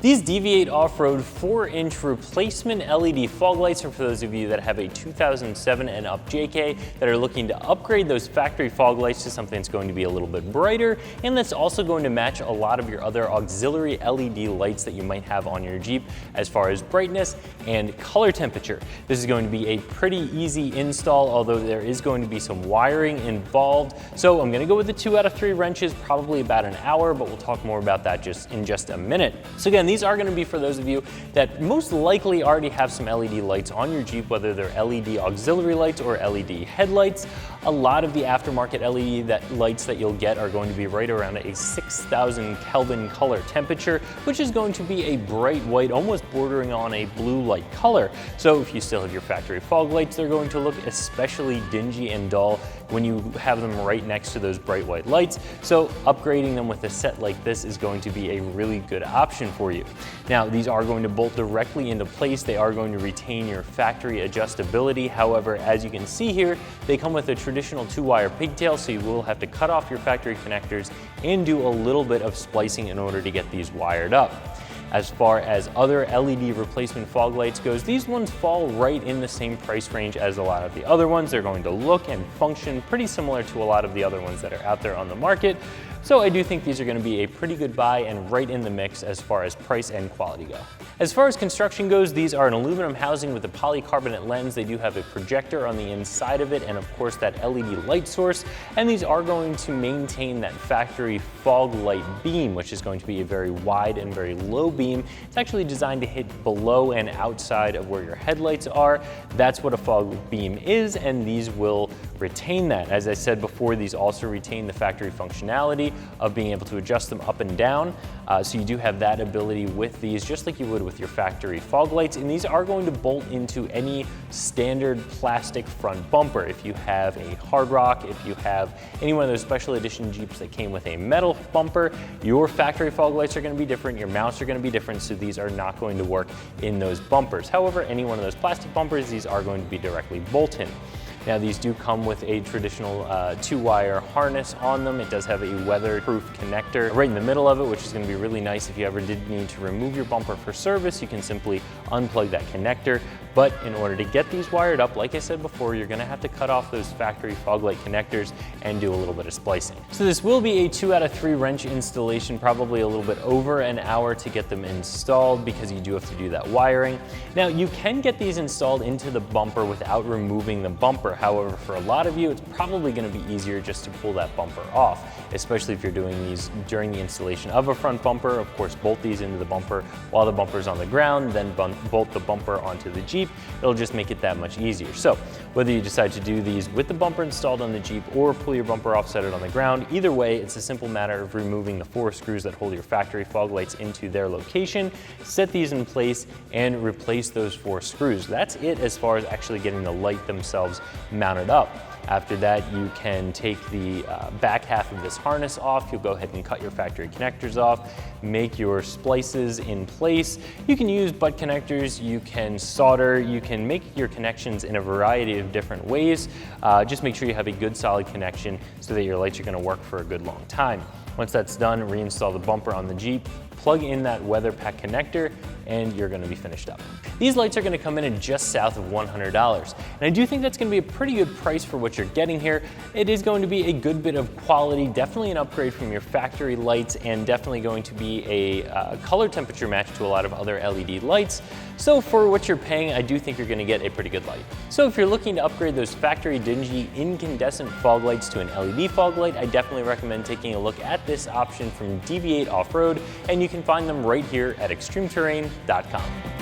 These DV8 off-road 4-inch replacement LED fog lights are for those of you that have a 2007 and up JK that are looking to upgrade those factory fog lights to something that's going to be a little bit brighter and that's also going to match a lot of your other auxiliary LED lights that you might have on your Jeep as far as brightness and color temperature. This is going to be a pretty easy install, although there is going to be some wiring involved. So I'm going to go with the 2 out of 3 wrenches, probably about an hour, but we'll talk more about that in just a minute. So again, these are going to be for those of you that most likely already have some LED lights on your Jeep, whether they're LED auxiliary lights or LED headlights. A lot of the aftermarket LED lights that you'll get are going to be right around a 6,000 Kelvin color temperature, which is going to be a bright white, almost bordering on a blue light color. So if you still have your factory fog lights, they're going to look especially dingy and dull when you have them right next to those bright white lights. So upgrading them with a set like this is going to be a really good option for you. Now, these are going to bolt directly into place. They are going to retain your factory adjustability. However, as you can see here, they come with a traditional 2-wire pigtail, so you will have to cut off your factory connectors and do a little bit of splicing in order to get these wired up. As far as other LED replacement fog lights goes, these ones fall right in the same price range as a lot of the other ones. They're going to look and function pretty similar to a lot of the other ones that are out there on the market. So I do think these are going to be a pretty good buy and right in the mix as far as price and quality go. As far as construction goes, these are an aluminum housing with a polycarbonate lens. They do have a projector on the inside of it and of course that LED light source. And these are going to maintain that factory fog light beam, which is going to be a very wide and very low beam. It's actually designed to hit below and outside of where your headlights are. That's what a fog beam is, and these will retain that. As I said before, these also retain the factory functionality of being able to adjust them up and down. So you do have that ability with these, just like you would with your factory fog lights. And these are going to bolt into any standard plastic front bumper. If you have a Hard Rock, if you have any one of those special edition Jeeps that came with a metal bumper, your factory fog lights are going to be different, your mounts are going to be different, so these are not going to work in those bumpers. However, any one of those plastic bumpers, these are going to be directly bolt-in. Now, these do come with a traditional 2-wire harness on them. It does have a weatherproof connector right in the middle of it, which is going to be really nice. If you ever did need to remove your bumper for service, you can simply unplug that connector. But in order to get these wired up, like I said before, you're going to have to cut off those factory fog light connectors and do a little bit of splicing. So this will be a 2 out of 3 wrench installation, probably a little bit over an hour to get them installed because you do have to do that wiring. Now, you can get these installed into the bumper without removing the bumper. However, for a lot of you, it's probably going to be easier just to pull that bumper off, especially if you're doing these during the installation of a front bumper. Of course, bolt these into the bumper while the bumper's on the ground, then bolt the bumper onto the Jeep. It'll just make it that much easier. So whether you decide to do these with the bumper installed on the Jeep or pull your bumper off, set it on the ground, either way, it's a simple matter of removing the 4 screws that hold your factory fog lights into their location, set these in place, and replace those 4 screws. That's it as far as actually getting the light themselves mounted up. After that, you can take the back half of this harness off. You'll go ahead and cut your factory connectors off, make your splices in place. You can use butt connectors, you can solder, you can make your connections in a variety of different ways. Just make sure you have a good solid connection so that your lights are going to work for a good long time. Once that's done, reinstall the bumper on the Jeep, plug in that weather pack connector, and you're going to be finished up. These lights are going to come in at just south of $100, and I do think that's going to be a pretty good price for what you're getting here. It is going to be a good bit of quality, definitely an upgrade from your factory lights, and definitely going to be a color temperature match to a lot of other LED lights. So for what you're paying, I do think you're going to get a pretty good light. So if you're looking to upgrade those factory dingy incandescent fog lights to an LED fog light, I definitely recommend taking a look at this option from DV8 Off-Road, and you can find them right here at ExtremeTerrain.com.